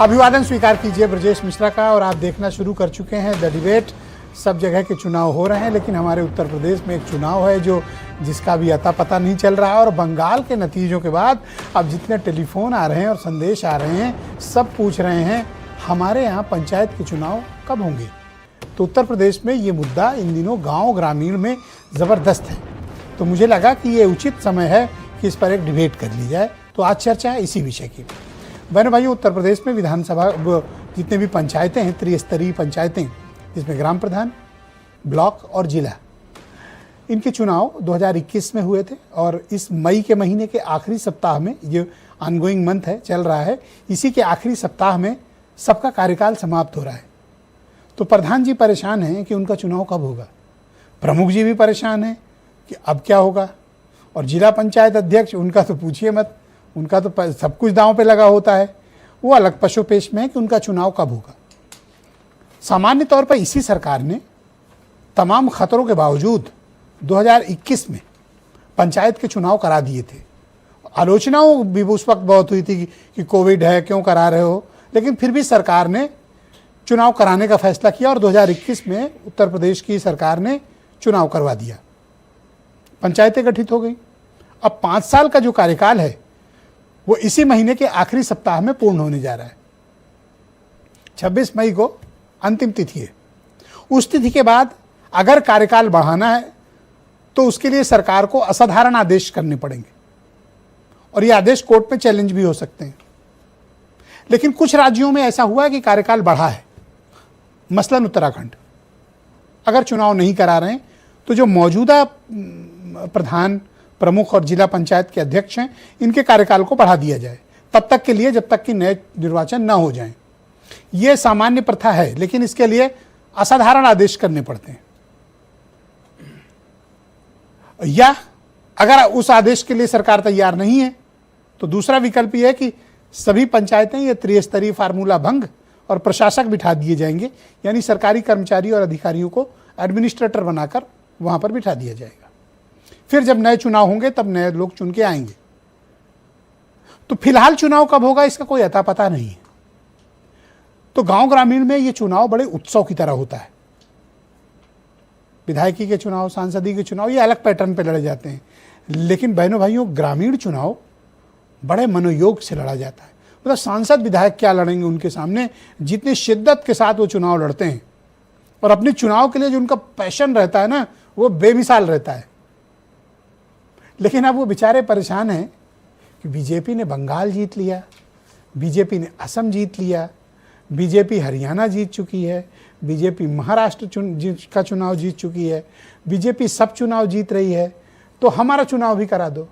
अभिवादन स्वीकार कीजिए ब्रजेश मिश्रा का। और आप देखना शुरू कर चुके हैं द डिबेट। सब जगह के चुनाव हो रहे हैं, लेकिन हमारे उत्तर प्रदेश में एक चुनाव है जिसका भी अता पता नहीं चल रहा है। और बंगाल के नतीजों के बाद अब जितने टेलीफोन आ रहे हैं और संदेश आ रहे हैं, सब पूछ रहे हैं हमारे यहाँ पंचायत के चुनाव कब होंगे। तो उत्तर प्रदेश में ये मुद्दा इन दिनों गाँव ग्रामीण में ज़बरदस्त है। तो मुझे लगा कि ये उचित समय है कि इस पर एक डिबेट कर ली जाए। तो आज चर्चा है इसी विषय की। बहनों भाइयों, उत्तर प्रदेश में विधानसभा जितने भी पंचायतें हैं, त्रिस्तरीय पंचायतें, जिसमें ग्राम प्रधान, ब्लॉक और जिला, इनके चुनाव 2021 में हुए थे। और इस मई के महीने के आखिरी सप्ताह में, ये ऑनगोइंग मंथ है, चल रहा है, इसी के आखिरी सप्ताह में सबका कार्यकाल समाप्त हो रहा है। तो प्रधान जी परेशान हैं कि उनका चुनाव कब होगा। प्रमुख जी भी परेशान हैं कि अब क्या होगा। और जिला पंचायत अध्यक्ष, उनका तो पूछिए मत, उनका तो सब कुछ दांव पे लगा होता है। वो अलग पशुपेश में है कि उनका चुनाव कब होगा। सामान्य तौर पर इसी सरकार ने तमाम खतरों के बावजूद 2021 में पंचायत के चुनाव करा दिए थे। आलोचनाओं भी उस वक्त बहुत हुई थी कि कोविड है, क्यों करा रहे हो, लेकिन फिर भी सरकार ने चुनाव कराने का फैसला किया और 2021 में उत्तर प्रदेश की सरकार ने चुनाव करवा दिया। पंचायतें गठित हो गई। अब 5 साल का जो कार्यकाल है वो इसी महीने के आखिरी सप्ताह में पूर्ण होने जा रहा है। 26 मई को अंतिम तिथि है। उस तिथि के बाद अगर कार्यकाल बढ़ाना है तो उसके लिए सरकार को असाधारण आदेश करने पड़ेंगे और ये आदेश कोर्ट में चैलेंज भी हो सकते हैं। लेकिन कुछ राज्यों में ऐसा हुआ है कि कार्यकाल बढ़ा है। मसलन उत्तराखंड, अगर चुनाव नहीं करा रहे हैं तो जो मौजूदा प्रधान, प्रमुख और जिला पंचायत के अध्यक्ष हैं, इनके कार्यकाल को बढ़ा दिया जाए तब तक के लिए, जब तक कि नए निर्वाचन न हो जाएं। यह सामान्य प्रथा है, लेकिन इसके लिए असाधारण आदेश करने पड़ते हैं। या अगर उस आदेश के लिए सरकार तैयार नहीं है तो दूसरा विकल्प यह है कि सभी पंचायतें ये त्रिस्तरीय फार्मूला भंग और प्रशासक बिठा दिए जाएंगे, यानी सरकारी कर्मचारी और अधिकारियों को एडमिनिस्ट्रेटर बनाकर वहां पर बिठा दिया जाएगा। फिर जब नए चुनाव होंगे तब नए लोग चुन के आएंगे। तो फिलहाल चुनाव कब होगा इसका कोई अता पता नहीं है। तो गांव ग्रामीण में ये चुनाव बड़े उत्सव की तरह होता है। विधायकी के चुनाव, सांसदीय के चुनाव, ये अलग पैटर्न पे लड़े जाते हैं। लेकिन बहनों भाइयों, ग्रामीण चुनाव बड़े मनोयोग से लड़ा जाता है। मतलब सांसद विधायक क्या लड़ेंगे उनके सामने, जितनी शिद्दत के साथ वो चुनाव लड़ते हैं और अपने चुनाव के लिए जो उनका पैशन रहता है ना, वो बेमिसाल रहता है। लेकिन अब वो बेचारे परेशान हैं कि बीजेपी ने बंगाल जीत लिया, बीजेपी ने असम जीत लिया, बीजेपी हरियाणा जीत चुकी है, बीजेपी महाराष्ट्र का चुनाव जीत चुकी है, बीजेपी सब चुनाव जीत रही है, तो हमारा चुनाव भी करा दो।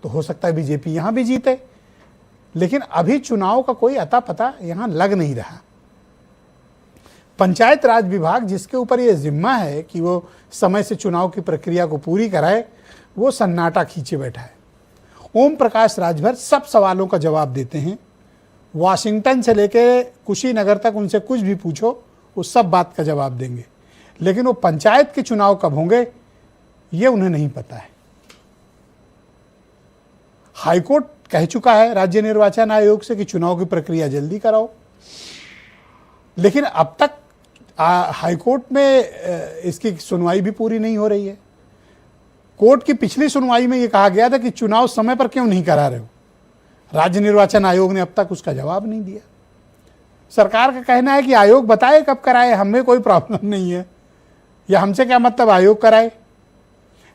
तो हो सकता है बीजेपी यहाँ भी जीते, लेकिन अभी चुनाव का कोई अता पता यहाँ लग नहीं रहा। पंचायत राज विभाग, जिसके ऊपर ये जिम्मा है कि वो समय से चुनाव की प्रक्रिया को पूरी कराए, वो सन्नाटा खींचे बैठा है। ओम प्रकाश राजभर सब सवालों का जवाब देते हैं। वाशिंगटन से लेकर कुशीनगर तक उनसे कुछ भी पूछो, वो सब बात का जवाब देंगे। लेकिन वो पंचायत के चुनाव कब होंगे ये उन्हें नहीं पता है। हाईकोर्ट कह चुका है राज्य निर्वाचन आयोग से कि चुनाव की प्रक्रिया जल्दी कराओ, लेकिन अब तक हाईकोर्ट में इसकी सुनवाई भी पूरी नहीं हो रही है। कोर्ट की पिछली सुनवाई में यह कहा गया था कि चुनाव समय पर क्यों नहीं करा रहे हो। राज्य निर्वाचन आयोग ने अब तक उसका जवाब नहीं दिया। सरकार का कहना है कि आयोग बताए कब कराए, हमें कोई प्रॉब्लम नहीं है, या हमसे क्या मतलब आयोग कराए।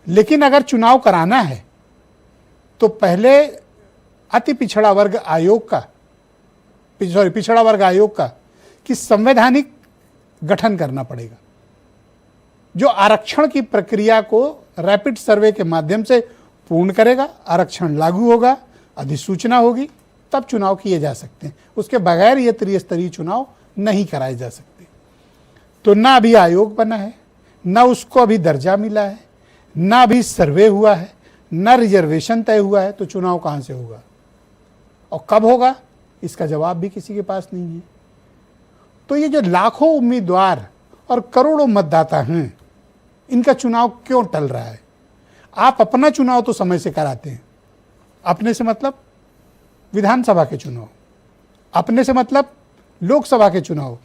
लेकिन अगर चुनाव कराना है तो पहले अति पिछड़ा वर्ग आयोग का, पिछड़ा वर्ग आयोग का कि संवैधानिक गठन करना पड़ेगा, जो आरक्षण की प्रक्रिया को रैपिड सर्वे के माध्यम से पूर्ण करेगा। आरक्षण लागू होगा, अधिसूचना होगी, तब चुनाव किए जा सकते हैं। उसके बगैर ये त्रिस्तरीय चुनाव नहीं कराए जा सकते। तो ना अभी आयोग बना है, ना उसको अभी दर्जा मिला है, ना अभी सर्वे हुआ है, ना रिजर्वेशन तय हुआ है, तो चुनाव कहाँ से होगा और कब होगा इसका जवाब भी किसी के पास नहीं है। तो ये जो लाखों उम्मीदवार और करोड़ों मतदाता हैं, इनका चुनाव क्यों टल रहा है। आप अपना चुनाव तो समय से कराते हैं, अपने से मतलब विधानसभा के चुनाव, अपने से मतलब लोकसभा के चुनाव,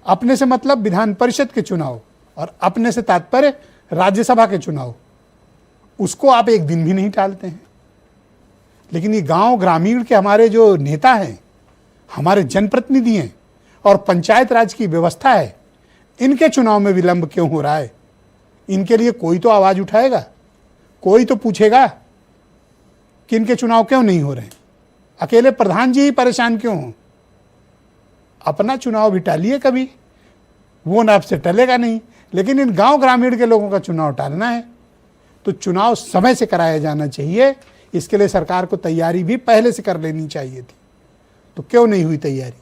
अपने से मतलब विधान परिषद के चुनाव, और अपने से तात्पर्य राज्यसभा के चुनाव, उसको आप एक दिन भी नहीं टालते हैं। लेकिन ये गांव ग्रामीण के हमारे जो नेता हैं, हमारे जनप्रतिनिधि हैं और पंचायत राज की व्यवस्था है, इनके चुनाव में विलंब क्यों हो रहा है? इनके लिए कोई तो आवाज उठाएगा, कोई तो पूछेगा कि इनके चुनाव क्यों नहीं हो रहे हैं। अकेले प्रधान जी ही परेशान क्यों हों? अपना चुनाव भी टालिए कभी, वो ना आपसे टलेगा नहीं, लेकिन इन गांव ग्रामीण के लोगों का चुनाव टालना है। तो चुनाव समय से कराया जाना चाहिए, इसके लिए सरकार को तैयारी भी पहले से कर लेनी चाहिए थी। तो क्यों नहीं हुई तैयारी?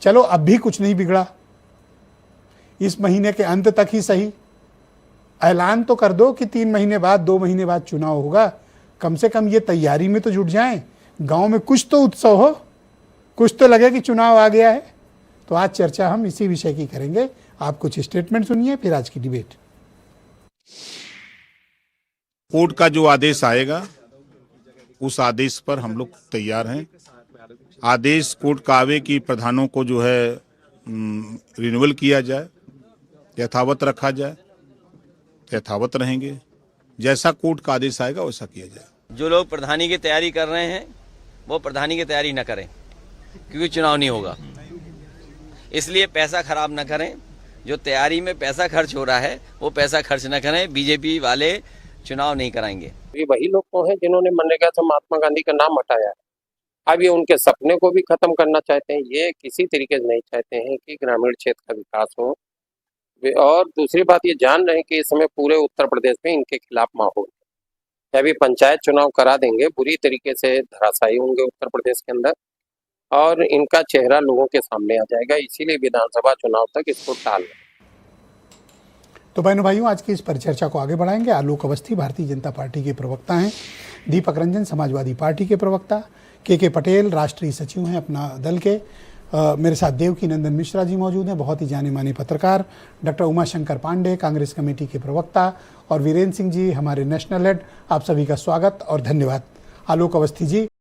चलो अब भी कुछ नहीं बिगड़ा, इस महीने के अंत तक ही सही ऐलान तो कर दो कि 3 महीने बाद 2 महीने बाद चुनाव होगा। कम से कम ये तैयारी में तो जुट जाएं, गांव में कुछ तो उत्सव हो, कुछ तो लगे कि चुनाव आ गया है। तो आज चर्चा हम इसी विषय की करेंगे। आप कुछ स्टेटमेंट सुनिए, फिर आज की डिबेट। कोर्ट का जो आदेश आएगा उस आदेश पर हम लोग तैयार हैं। आदेश कोर्ट का आवे कि प्रधानों को जो है रिन्यूअल किया जाए, यथावत रखा जाए, यथावत रहेंगे। जैसा कोर्ट का आदेश आएगा वैसा किया जाए। जो लोग प्रधानी की तैयारी कर रहे हैं वो प्रधानी की तैयारी न करें, क्योंकि चुनाव नहीं होगा। इसलिए पैसा खराब न करें। जो तैयारी में पैसा खर्च हो रहा है वो पैसा खर्च न करें। बीजेपी वाले चुनाव नहीं कराएंगे। ये वही लोग तो हैं जिन्होंने मनरेगा से महात्मा गांधी का नाम हटाया है। अब ये उनके सपने को भी खत्म करना चाहते हैं। ये किसी तरीके से नहीं चाहते हैं कि ग्रामीण क्षेत्र का विकास हो। और दूसरी बात ये जान रहे हैं कि इस समय पूरे उत्तर प्रदेश में इनके खिलाफ माहौल है। अभी पंचायत चुनाव करा देंगे, बुरी तरीके से धराशायी होंगे उत्तर प्रदेश के अंदर, और इनका चेहरा लोगों के सामने आ जाएगा। इसीलिए विधानसभा चुनाव तक इसको टाल। तो बहनों भाइयों, आज की इस परिचर्चा को आगे बढ़ाएंगे। आलोक अवस्थी भारतीय जनता पार्टी के प्रवक्ता हैं, दीपक रंजन समाजवादी पार्टी के प्रवक्ता, के पटेल राष्ट्रीय सचिव हैं अपना दल के, मेरे साथ देवकी नंदन मिश्रा जी मौजूद हैं, बहुत ही जाने माने पत्रकार, डॉक्टर उमाशंकर पांडे कांग्रेस कमेटी के प्रवक्ता, और वीरेंद्र सिंह जी हमारे नेशनल हेड। आप सभी का स्वागत और धन्यवाद। आलोक अवस्थी जी,